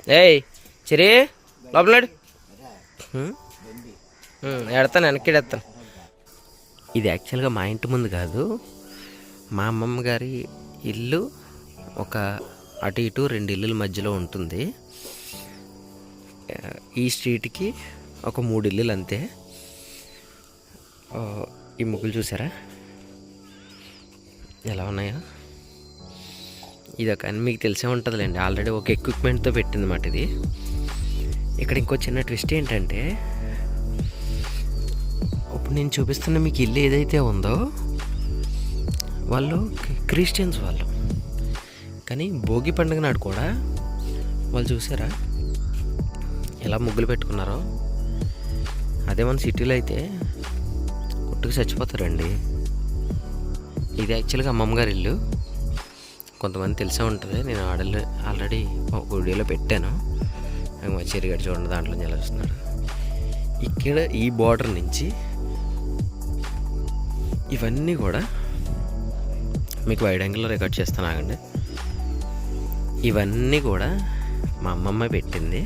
ఏయ్ చిరి లోపలాడు. ఎడతాను, వెనక్కి ఎడతాను. ఇది యాక్చువల్గా మా ఇంటి ముందు కాదు, మా అమ్మమ్మ గారి ఇల్లు ఒక అటు ఇటు 2 ఇల్లుల మధ్యలో ఉంటుంది. ఈ స్ట్రీట్కి ఒక 3 ఇల్లులు అంతే. ఈ ముగ్గులు చూసారా ఎలా ఉన్నాయో? ఇది ఒక మీకు తెలిసే ఉంటుందిలేండి, ఆల్రెడీ ఒక ఎక్విప్మెంట్తో పెట్టింది మాట ఇది. ఇక్కడ ఇంకో చిన్న ట్విస్ట్ ఏంటంటే, ఇప్పుడు నేను చూపిస్తున్న మీకు ఇల్లు ఏదైతే ఉందో వాళ్ళు క్రిస్టియన్స్ వాళ్ళు, కానీ భోగి పండుగ నాడు కూడా వాళ్ళు చూసారా ఎలా ముగ్గులు పెట్టుకున్నారో? అదే మన సిటీలో అయితే కొట్టుకు చచ్చిపోతారండి. ఇది యాక్చువల్గా అమ్మమ్మ గారి ఇల్లు, కొంతమంది తెలిసే ఉంటుంది. నేను ఆల్రెడీ ఒక వీడియోలో పెట్టాను. మా చెరిగడి చూడండి, దాంట్లో నిలుస్తున్నాడు. ఇక్కడ ఈ బార్డర్ నుంచి ఇవన్నీ కూడా మీకు వైడ్ యాంగిల్లో రికార్డ్ చేస్తాను, ఆగండి. ఇవన్నీ కూడా మా అమ్మమ్మ పెట్టింది,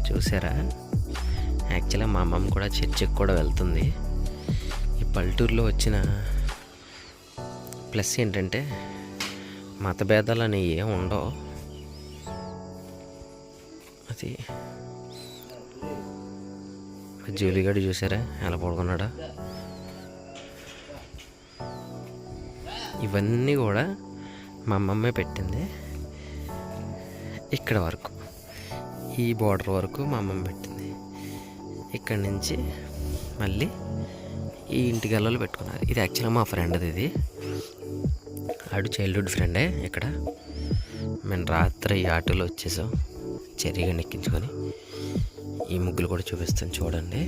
చూసారా? యాక్చువల్గా మా అమ్మమ్మ కూడా చర్చికి కూడా వెళ్తుంది. ఈ పల్లెటూరులో వచ్చిన ప్లస్ ఏంటంటే మతభేదాలు అనేవి ఏం ఉండవు. అది జూలిగడ్డ చూసారా ఎలా పడుకున్నాడా? ఇవన్నీ కూడా మా అమ్మమ్మే పెట్టింది. ఇక్కడ వరకు, ఈ బార్డర్ వరకు మా అమ్మమ్మ పెట్టింది. ఇక్కడి నుంచి మళ్ళీ ఈ ఇంటి గల్లలో పెట్టుకున్నారు. ఇది యాక్చువల్గా మా ఫ్రెండ్ది, ఇది ఆడు చైల్డ్హుడ్ ఫ్రెండే. ఇక్కడ మేము రాత్రి ఈ ఆటోలో వచ్చేసాం, చెరిగా ఎక్కించుకొని. ఈ ముగ్గులు కూడా చూపిస్తాను చూడండి.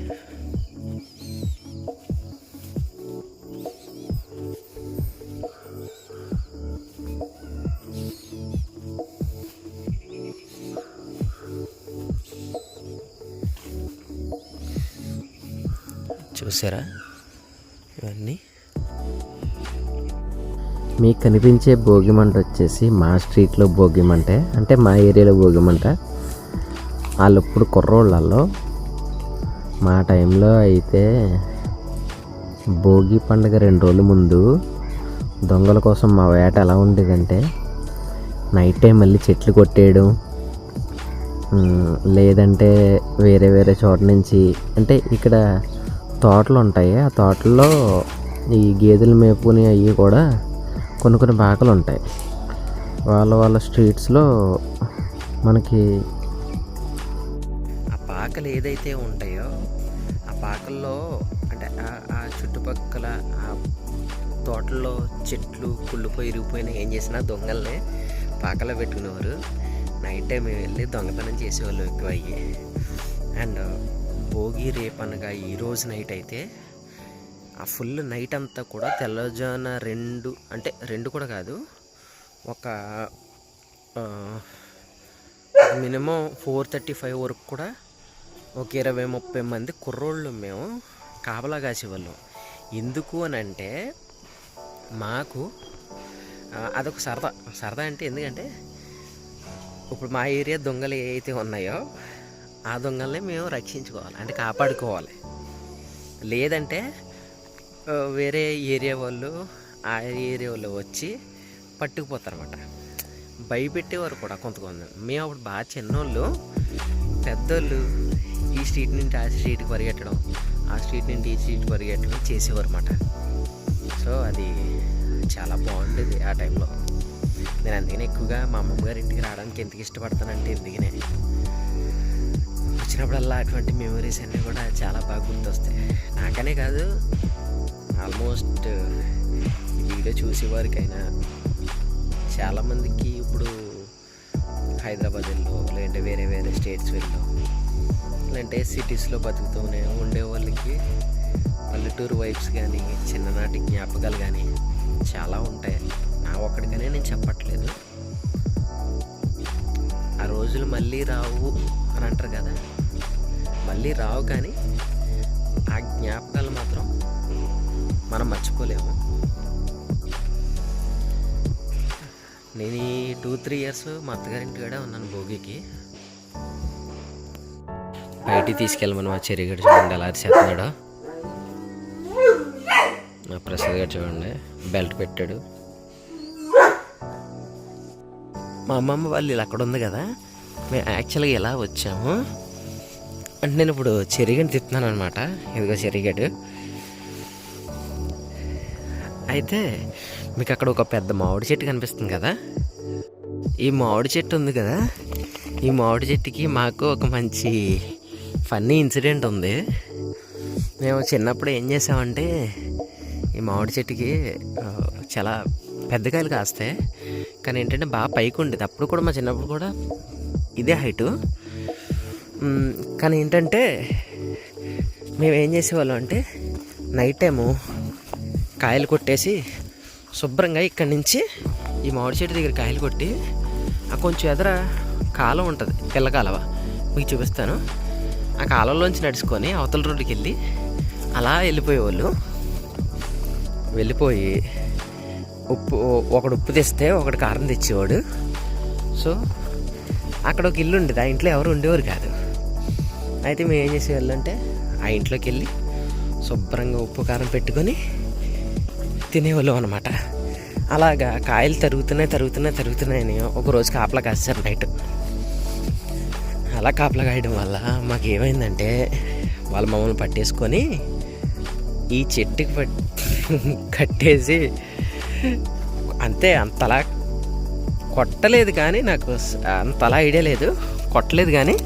చూసారా ఇవన్నీ? మీకు కనిపించే భోగిమంట వచ్చేసి మా స్ట్రీట్లో భోగిమంటే, అంటే మా ఏరియాలో భోగిమంట. వాళ్ళు ఇప్పుడు కుర్రోళ్ళల్లో, మా టైంలో అయితే భోగి పండుగ 2 రోజుల ముందు దొంగల కోసం మా వేట ఎలా ఉండేదంటే, నైట్ టైం మళ్ళీ చెట్లు కొట్టేయడం, లేదంటే వేరే వేరే చోట నుంచి, అంటే ఇక్కడ తోటలు ఉంటాయి, ఆ తోటల్లో ఈ గేదెలు మేపుకుని అవి కూడా కొన్ని పాకలు ఉంటాయి. వాళ్ళ స్ట్రీట్స్లో మనకి ఆ పాకలు ఏదైతే ఉంటాయో ఆ పాకల్లో, అంటే ఆ చుట్టుపక్కల ఆ తోటల్లో చెట్లు కుళ్ళిపోయి ఇరిగిపోయినా ఏం చేసినా దొంగల్ని పాకలో పెట్టుకునేవారు. నైట్ టైం మేము వెళ్ళి దొంగతనం చేసేవాళ్ళు ఎక్కువ అయ్యి. అండ్ భోగి రేపనగా ఈరోజు నైట్ అయితే ఆ ఫుల్ నైట్ అంతా కూడా తెల్లజాన 2, అంటే 2 కూడా కాదు, ఒక మినిమం 4:35 వరకు కూడా ఒక 20-30 మంది కుర్రోళ్ళు మేము కాపలా కాసేవాళ్ళం. ఎందుకు అని అంటే మాకు అదొక సరదా అంటే, ఎందుకంటే ఇప్పుడు మా ఏరియా దొంగలు ఏవైతే ఉన్నాయో ఆ దొంగల్ని మేము రక్షించుకోవాలి, అంటే కాపాడుకోవాలి. లేదంటే వేరే ఏరియా వాళ్ళు ఆ ఏరియా వాళ్ళు వచ్చి పట్టుకుపోతారన్నమాట. భయపెట్టేవారు కూడా కొంతమంది. మేము అప్పుడు బాగా చిన్నోళ్ళు, పెద్దోళ్ళు ఈ స్ట్రీట్ నుంచి ఆ స్ట్రీట్కి పరిగెట్టడం, ఆ స్ట్రీట్ నుండి ఈ స్ట్రీట్కి పరిగెట్టడం చేసేవారు అన్నమాట. సో అది చాలా బాగుండేది ఆ టైంలో. నేను అందుకనే ఎక్కువగా మా అమ్మమ్మ గారి ఇంటికి రావడానికి ఎందుకు ఇష్టపడతానంటే, ఎందుకనే వచ్చినప్పుడల్లా అటువంటి మెమరీస్ అన్నీ కూడా చాలా బాగా గుర్తొస్తాయి. నాకనే కాదు, ఆల్మోస్ట్ ఈ వీడియో చూసేవారికైనా చాలామందికి ఇప్పుడు హైదరాబాద్ వెళ్ళో, లేదంటే వేరే వేరే స్టేట్స్ వెళ్ళో, లేదంటే సిటీస్లో బతుకుతూనే ఉండే వాళ్ళకి పల్లెటూరు వైబ్స్ కానీ చిన్ననాటి జ్ఞాపకాలు కానీ చాలా ఉంటాయి. నా ఒక్కడికనే నేను చెప్పట్లేదు. ఆ రోజులు మళ్ళీ రావు అని అంటారు కదా, మళ్ళీ రావు, కానీ ఆ జ్ఞాపకాలు మాత్రం మనం మర్చిపోలేము. నేను ఈ 2-3 ఇయర్స్ మా అత్తగారింటికాడే ఉన్నాను భోగికి. బయటికి తీసుకెళ్ళమని మా చెరిగడు చూడండి ఎలా అరిచేస్తున్నాడో. మా ప్రసాద్ గారు చూడండి బెల్ట్ పెట్టాడు. మా అమ్మమ్మ వాళ్ళు ఇలా అక్కడ ఉంది కదా, మేము యాక్చువల్గా ఎలా వచ్చాము అంటే నేను ఇప్పుడు చెరిగని తిప్పుతున్నాను అనమాట. ఇదిగో చెరిగాడు. అయితే మీకు అక్కడ ఒక పెద్ద మామిడి చెట్టు కనిపిస్తుంది కదా, ఈ మామిడి చెట్టు ఉంది కదా, ఈ మామిడి చెట్టుకి మాకు ఒక మంచి ఫన్నీ ఇన్సిడెంట్ ఉంది. మేము చిన్నప్పుడు ఏం చేసామంటే ఈ మామిడి చెట్టుకి చాలా పెద్ద కాయలు కాస్తాయి, కానీ ఏంటంటే బాగా పైకి ఉండేది. అప్పుడు కూడా మా చిన్నప్పుడు కూడా ఇదే హైటు. కానీ ఏంటంటే మేము ఏం చేసేవాళ్ళం అంటే నైట్ టైము కాయలు కొట్టేసి శుభ్రంగా ఇక్కడి నుంచి ఈ మామిడి చెట్టు దగ్గర కాయలు కొట్టి ఆ కొంచెం ఎదర కాలం ఉంటుంది, పిల్ల కాలువ, మీకు చూపిస్తాను. ఆ కాలంలోంచి నడుచుకొని అవతల రోడ్డుకి వెళ్ళి అలా వెళ్ళిపోయేవాళ్ళు. వెళ్ళిపోయి ఒకడు ఉప్పు తెస్తే ఒకడు కారం తెచ్చేవాడు. సో అక్కడ ఒక ఇల్లు ఉండేది, ఆ ఇంట్లో ఎవరు ఉండేవారు కాదు. అయితే మేము ఏం చేసేవాళ్ళు అంటే ఆ ఇంట్లోకి వెళ్ళి శుభ్రంగా ఉప్పు కారం పెట్టుకొని తినేవాళ్ళం అనమాట. అలాగా కాయలు తరుగుతున్నాయని ఒకరోజు కాపలా కాస్తారు నైట్. అలా కాపలా కాయడం వల్ల మాకు ఏమైందంటే వాళ్ళు మమ్మల్ని పట్టేసుకొని ఈ చెట్టుకి కట్టేసి అంతే. అంతలా కొట్టలేదు కానీ, నాకు అంతలా ఐడియా లేదు, కొట్టలేదు కానీ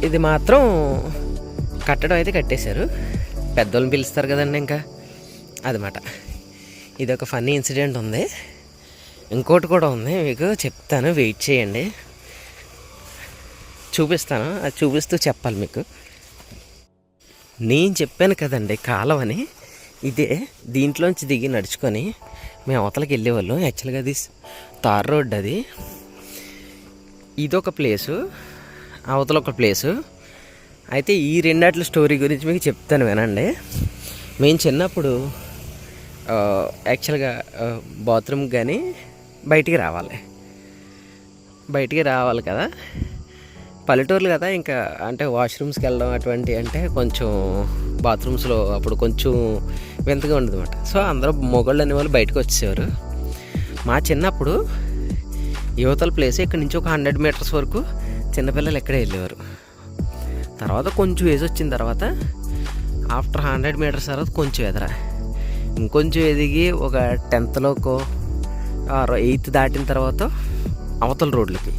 ఇది మాత్రం కట్టడం అయితే కట్టేశారు. పెద్దోళ్ళని పిలుస్తారు కదండి ఇంకా అదన్నమాట. ఇది ఒక ఫన్నీ ఇన్సిడెంట్ ఉంది. ఇంకోటి కూడా ఉంది, మీకు చెప్తాను, వెయిట్ చేయండి, చూపిస్తాను. అది చూపిస్తూ చెప్పాలి మీకు. నేను చెప్పాను కదండి కాలం అని, ఇదే. దీంట్లోంచి దిగి నడుచుకొని మేము అవతలకి వెళ్ళేవాళ్ళం. యాక్చువల్గా అది తార్ రోడ్, అది ఇదొక ప్లేసు, అవతల ఒక ప్లేసు. అయితే ఈ రెండాట్ల స్టోరీ గురించి మీకు చెప్తాను వినండి. మేము చిన్నప్పుడు యాక్చువల్గా బాత్రూమ్కి కానీ బయటికి రావాలి కదా, పల్లెటూర్లు కదా, ఇంకా అంటే వాష్రూమ్స్కి వెళ్ళడం అటువంటి అంటే కొంచెం బాత్రూమ్స్లో అప్పుడు కొంచెం వింతగా ఉండదు అనమాట. సో అందరూ మొగళ్ళు అనేవాళ్ళు బయటకు వచ్చేవారు. మా చిన్నప్పుడు యువతల ప్లేస్ ఇక్కడ నుంచి ఒక 100 మీటర్స్ వరకు చిన్నపిల్లలు ఎక్కడే వెళ్ళేవారు. తర్వాత కొంచెం ఏజ్ వచ్చిన తర్వాత ఆఫ్టర్ 100 మీటర్స్ తర్వాత కొంచెం ఇంకొంచెం ఎదిగి ఒక 10th లోకో 8th దాటిన తర్వాత అవతల రోడ్లకి,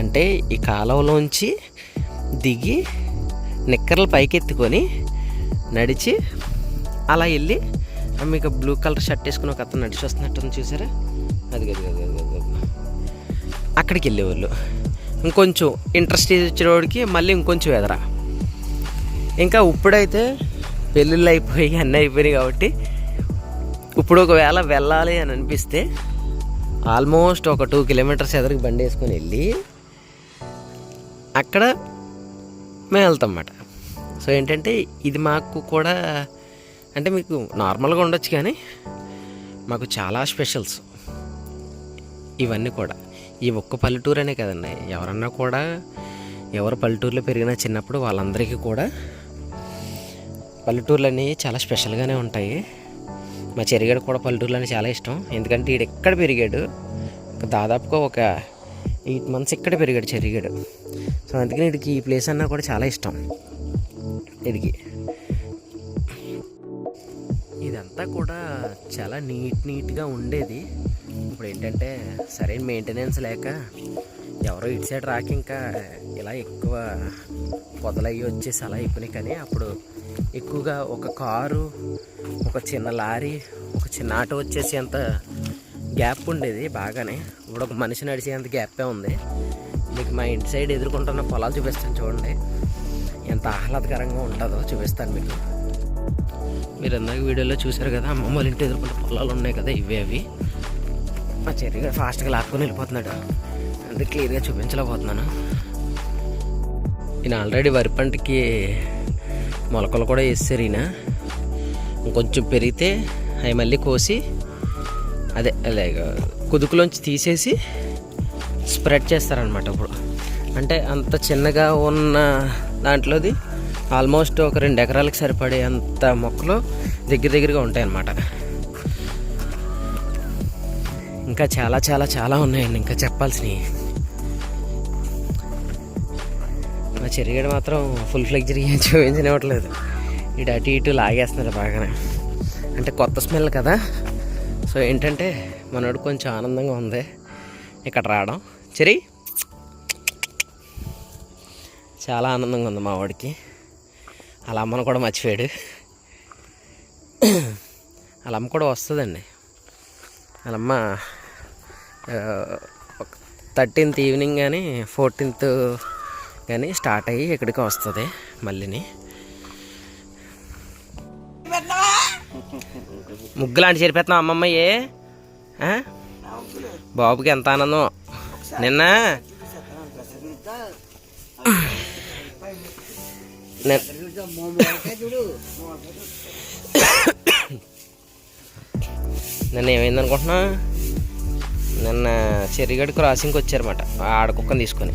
అంటే ఈ కాలువలోంచి దిగి నిక్కర్లు పైకెత్తుకొని నడిచి అలా వెళ్ళి, మీకు బ్లూ కలర్ షర్ట్ వేసుకుని ఒక అతను నడిచి వస్తున్నట్టు చూసారా, అది అక్కడికి వెళ్ళేవాళ్ళు. ఇంకొంచెం ఇంట్రెస్ట్ వచ్చేవాడికి మళ్ళీ ఇంకొంచెం ఇంకా ఇప్పుడైతే పెళ్ళిళ్ళు అయిపోయి అన్నీ అయిపోయినాయి కాబట్టి ఇప్పుడు ఒకవేళ వెళ్ళాలి అని అనిపిస్తే ఆల్మోస్ట్ ఒక 2 కిలోమీటర్స్ ఎదరికి బండి వేసుకొని వెళ్ళి అక్కడ మేము వెళ్తాం అన్నమాట. సో ఏంటంటే ఇది మాకు కూడా అంటే మీకు నార్మల్గా ఉండొచ్చు కానీ మాకు చాలా స్పెషల్స్ ఇవన్నీ కూడా. ఈ ఒక్క పల్లెటూరు అనే కదండి, ఎవరన్నా కూడా ఎవరు పల్లెటూరులో పెరిగినా చిన్నప్పుడు వాళ్ళందరికీ కూడా పల్లెటూర్లు అనేవి చాలా స్పెషల్గానే ఉంటాయి. మా చెరిగాడు కూడా పల్లెటూర్లు అని చాలా ఇష్టం, ఎందుకంటే వీడు ఎక్కడ పెరిగాడు, దాదాపుగా ఒక 8 months ఇక్కడ పెరిగాడు చెరిగాడు. సో అందుకని వీడికి ఈ ప్లేస్ అన్నా కూడా చాలా ఇష్టం. ఇదంతా కూడా చాలా నీట్గా ఉండేది. ఇప్పుడు ఏంటంటే సరైన మెయింటెనెన్స్ లేక ఎవరో ఇటు సైడ్ రాక ఇంకా ఇలా ఎక్కువ పొదలయ్యి వచ్చేసి అలా అయిపోయినాయి. కానీ అప్పుడు ఎక్కువగా ఒక కారు, ఒక చిన్న లారీ, ఒక చిన్న ఆటో వచ్చేసి అంత గ్యాప్ ఉండేది బాగానే. ఇప్పుడు ఒక మనిషి నడిచేంత గ్యాపే ఉంది. మీకు మా ఇంటి సైడ్ ఎదుర్కొంటున్న పొలాలు చూపిస్తాను చూడండి, ఎంత ఆహ్లాదకరంగా ఉంటుందో చూపిస్తాను మీకు. మీరు ఇందాక వీడియోలో చూసారు కదా, అమ్మమ్మ వాళ్ళ ఇంటి ఎదుర్కొంటే పొలాలు ఉన్నాయి కదా, అవి మా చెర్రీగా ఫాస్ట్గా లాక్కొని వెళ్ళిపోతున్నాడు, అందుకే క్లియర్గా చూపించలేకపోతున్నాను. ఈయన ఆల్రెడీ వరి పంటకి మొలకలు కూడా వేస్తారు. ఈయన ఇంకొంచెం పెరిగితే అవి మళ్ళీ కోసి అదే లైక్ కుదుకులోంచి తీసేసి స్ప్రెడ్ చేస్తారనమాట. ఇప్పుడు అంటే అంత చిన్నగా ఉన్న దాంట్లోది ఆల్మోస్ట్ ఒక 2 ఎకరాలకు సరిపడే అంత మొక్కలు దగ్గరగా ఉంటాయి అన్నమాట. ఇంకా చాలా చాలా చాలా ఉన్నాయండి ఇంకా చెప్పాల్సినవి. మా చెరిగడ మాత్రం ఫుల్ ఫ్లెక్జరీ చూపించనివ్వట్లేదు. ఇటు అటు ఇటు లాగేస్తున్నాడు బాగానే. అంటే కొత్త స్మెల్ కదా, సో ఏంటంటే మనోడు కొంచెం ఆనందంగా ఉంది ఇక్కడ రావడం. చెరి చాలా ఆనందంగా ఉంది మా వాడికి. అలా అమ్మను కూడా మర్చిపోయాడు. వాళ్ళ అమ్మ కూడా వస్తుందండి. వాళ్ళమ్మ 13th ఈవినింగ్ కానీ 14th కానీ స్టార్ట్ అయ్యి ఇక్కడికి వస్తుంది మళ్ళీని. ముగ్గులాంటి చెరిపేస్తున్నాం అమ్మమ్మయ్యే. బాబుకి ఎంత ఆనందం. నిన్న ఏమైందనుకుంటున్నా, నిన్న చెరిగడి క్రాసింగ్కి వచ్చారన్నమాట ఆడకుక్కని తీసుకొని.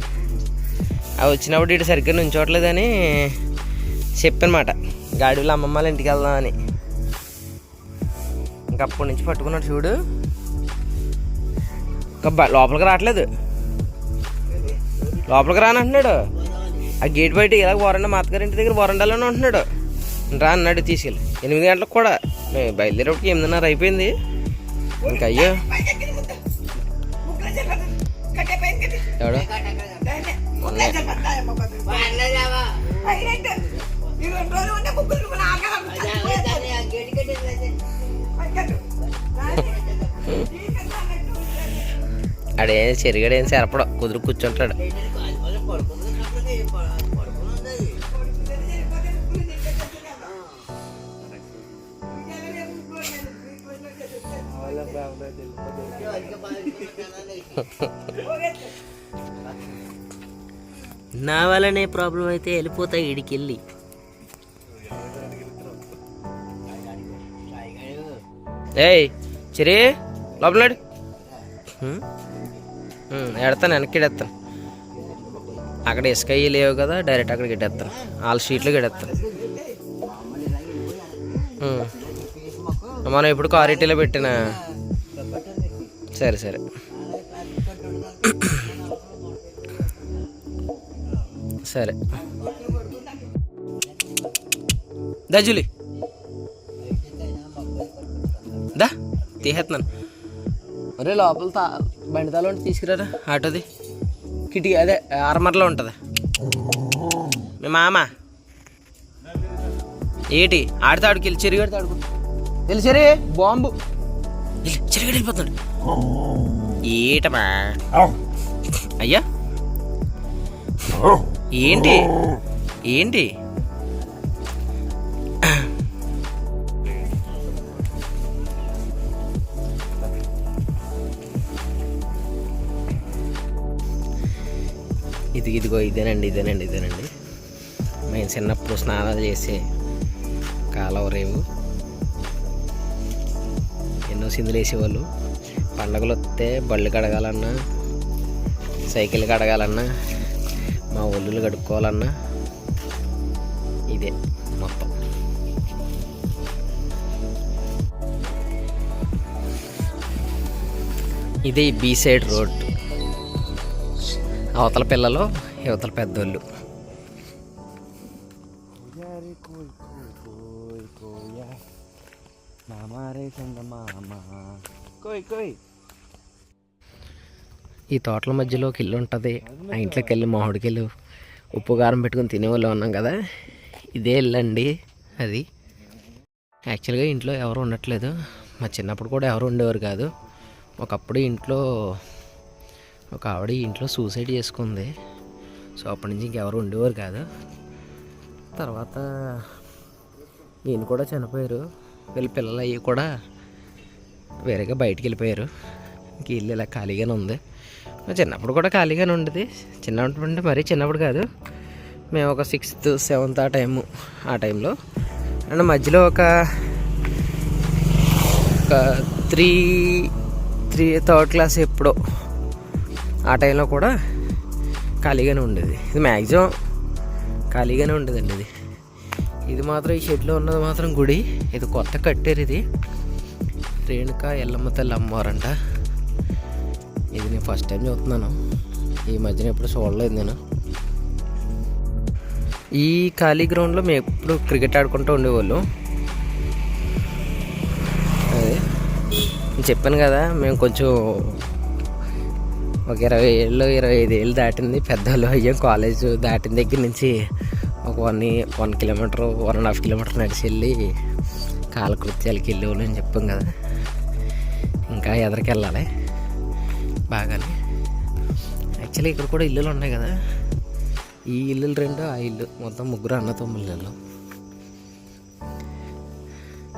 అవి వచ్చినప్పుడు ఇటు సరిగ్గా నుంచోట్లేదని చెప్పనమాట, గాడిలో అమ్మమ్మ వాళ్ళ ఇంటికి వెళ్దామని. ఇంకా అప్పటి నుంచి పట్టుకున్నాడు చూడు. ఇంకా లోపలికి రావట్లేదు, లోపలికి రానంటున్నాడు. ఆ గేట్ బయట ఇలా వరండా, మా అత్తగారి ఇంటి దగ్గర వరండాలోనే ఉంటున్నాడు. రా అన్నాడు తీసుకెళ్ళి. 8 గంటలకు కూడా మేము బయలుదేరేప్పటికి 8:30 అయిపోయింది. ఇంకా అయ్యో ఎవడు ఆడేం చెరిగాడేం సరపడ కుదురు కూర్చుంటాడు. నా వల్లనే ప్రాబ్లం అయితే వెళ్ళిపోతాయి ఇడికెళ్ళి. ఏయ్ చెరి లోపల ఎడతాను, వెనక్కి ఎడతాను. అక్కడ ఇసుక లేవు కదా, డైరెక్ట్ అక్కడికి ఎట్టేస్తాను. వాళ్ళ స్ట్రీట్లోకి ఎడేస్తాను. మనం ఇప్పుడు కారిటీలో పెట్టిన సరే సరే సరే దజులి దా తీసేస్తున్నాను. అరే లోపల బండి తాళం ఉంటే తీసుకురారా, ఆటోది కిటికీ అదే ఆర్మర్లో ఉంటుంది. మీ మామ ఏటి ఆడితే ఆడికి వెళ్ళి చెరిగాడితే ఆడుకో వెళ్ళి చెరి బాంబు చెరిగాడు వెళ్ళిపోతాడు. ఏటమా అయ్యా ఏంటి ఏంటి ఇదిగో ఇదేనండి మేము చిన్నప్పుడు స్నానాలు చేసే కాలువ రేవు. ఎన్నో సిందులు వేసేవాళ్ళు. పండగలు వస్తే బళ్ళు కడగాలన్నా, సైకిల్ కడగాలన్నా, మా ఒళ్ళులు కడుక్కోవాలన్నా ఇదే మొత్తం. ఇదే బీ సైడ్ రోడ్. అవతల పిల్లలు, యువతల పెద్దోళ్ళు. ఈ తోటల మధ్యలో ఒక ఇల్లు ఉంటుంది. ఆ ఇంట్లోకి వెళ్ళి మామిడికాయలు ఉప్పు కారం పెట్టుకుని తినేవాళ్ళు ఉన్నాం కదా, ఇదే ఇల్లు అండి అది. యాక్చువల్గా ఇంట్లో ఎవరు ఉండట్లేదు. మా చిన్నప్పుడు కూడా ఎవరు ఉండేవారు కాదు. ఒకప్పుడు ఇంట్లో ఒక ఆవిడ ఇంట్లో సూసైడ్ చేసుకుంది. సో అప్పటి నుంచి ఇంకెవరు ఉండేవారు కాదు. తర్వాత ఈయన కూడా చనిపోయారు. వీళ్ళ పిల్లలు అయ్యి కూడా వేరేగా బయటికి వెళ్ళిపోయారు. ఇంక ఇల్లు ఇలా ఖాళీగానే ఉంది. చిన్నప్పుడు కూడా ఖాళీగానే ఉండేది. చిన్నప్పుడు అంటే మరీ చిన్నప్పుడు కాదు, మేము ఒక 6th 7th ఆ టైంలో. అండ్ మధ్యలో ఒక 3 థర్డ్ క్లాస్ ఎప్పుడో ఆ టైంలో కూడా ఖాళీగానే ఉండేది. ఇది మ్యాక్సిమం ఖాళీగానే ఉండేదండి. ఇది మాత్రం ఈ షెడ్లో ఉన్నది మాత్రం గుడి. ఇది కొత్త కట్టారు. ఇది రేణుకా ఎల్లమ్మ తల్లి అమ్మవారంట. ఇది నేను ఫస్ట్ టైం చూస్తున్నాను. ఈ మధ్యన ఎప్పుడు చూడలేదు నేను. ఈ ఖాళీ గ్రౌండ్లో మేము ఎప్పుడు క్రికెట్ ఆడుకుంటూ ఉండేవాళ్ళు. అదే నేను చెప్పాను కదా, మేము కొంచెం ఒక 20 ఏళ్ళు 25 ఏళ్ళు దాటింది, పెద్దవాళ్ళు అయ్యాం. కాలేజ్ దాటిన దగ్గర నుంచి ఒక 1 కిలోమీటర్ 1.5 కిలోమీటర్ నడిచి వెళ్ళి కాలకృత్యాలకి వెళ్ళేవాళ్ళు అని చెప్పాం కదా. ఇంకా ఎదరికి వెళ్ళాలి బాగానే. యాక్చువల్లీ ఇక్కడ కూడా ఇల్లులు ఉన్నాయి కదా. ఈ ఇల్లులు 2, ఆ ఇల్లు మొత్తం 3 అన్నతమ్ముల ఇల్లు.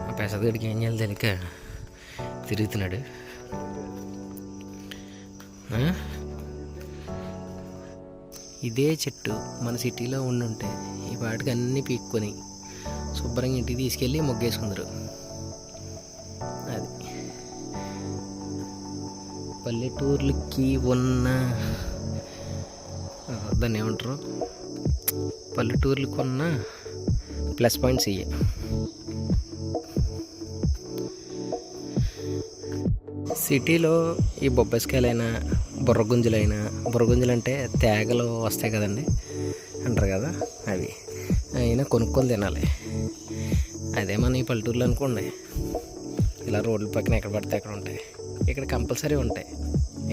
ఆ పెసదడికి ఏం చేయాలి తెలియక తిరుగుతున్నాడు. ఇదే చెట్టు మన సిటీలో ఉండుంటే ఈ వాటికి అన్నీ పీక్కొని శుభ్రంగా ఇంటికి తీసుకెళ్ళి మొగ్గేసుకుందరు. అది పల్లెటూర్లకి ఉన్న దాన్ని ఏమంటారు, పల్లెటూర్లకు ఉన్న ప్లస్ పాయింట్స్ ఇవి. సిటీలో ఈ బొబ్బస్కాయలైనా బుర్రగుంజలు అంటే తేగలు వస్తాయి కదండి అంటారు కదా, అవి అయినా కొనుక్కొని తినాలి. అదే మన ఈ పల్లెటూరులో అనుకోండి, ఇలా రోడ్ల పక్కన ఎక్కడ పడితే అక్కడ ఉంటాయి. ఇక్కడ కంపల్సరీ ఉంటాయి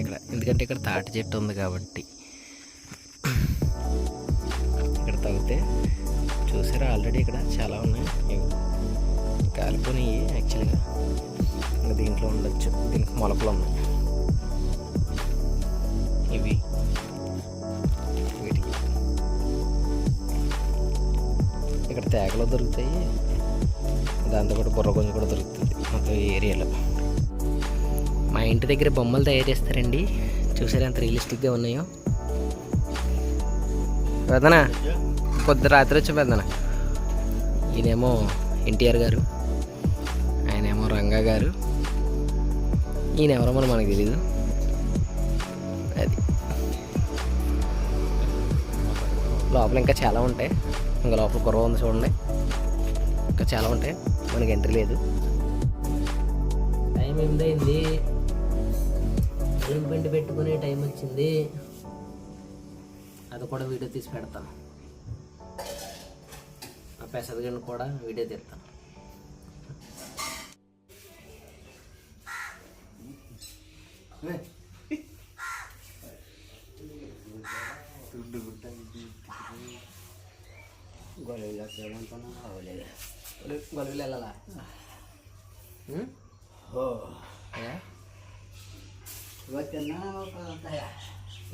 ఇక్కడ, ఎందుకంటే ఇక్కడ తాటి చెట్టు ఉంది కాబట్టి. ఇక్కడ తాగితే చూసారా ఆల్రెడీ ఇక్కడ చాలా ఉన్నాయి. కాలిపోయి యాక్చువల్గా ఇంకా దీంట్లో ఉండొచ్చు. దీనికి మొలకలు ఉన్నాయి. ఇవి వీటికి ఇక్కడ తేగలు దొరుకుతాయి, దాంతోపాటు బుర్రగుంజ కూడా దొరుకుతుంది మొత్తం ఈ ఏరియాలో. మా ఇంటి దగ్గర బొమ్మలు తయారు చేస్తారండి, చూసారా ఎంత రియలిస్టిక్గా ఉన్నాయో. పెద్దనా పొద్దు రాత్రి వచ్చి పెద్దనా. ఈయనేమో ఎన్టీఆర్ గారు, ఆయనేమో రంగా గారు, ఈయన ఎవరో మనకు తెలీదు. అది లోపల ఇంకా చాలా ఉంటాయి. ఇంకా లోపల కుర్ర ఉంది చూడండి, ఇంకా చాలా ఉంటాయి. మనకి ఎంట్రీ లేదు. టైం ఏమిదైంది, బండి పెట్టుకునే టైం వచ్చింది. అది కూడా వీడియో తీసి పెడతాను. ఆ పెసరగడ్డ కూడా వీడియో తీస్తాను. గొలుగులు వెళ్ళాలా?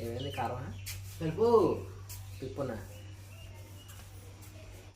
ఏమైంది కారమా తెలుపు తిప్పునా?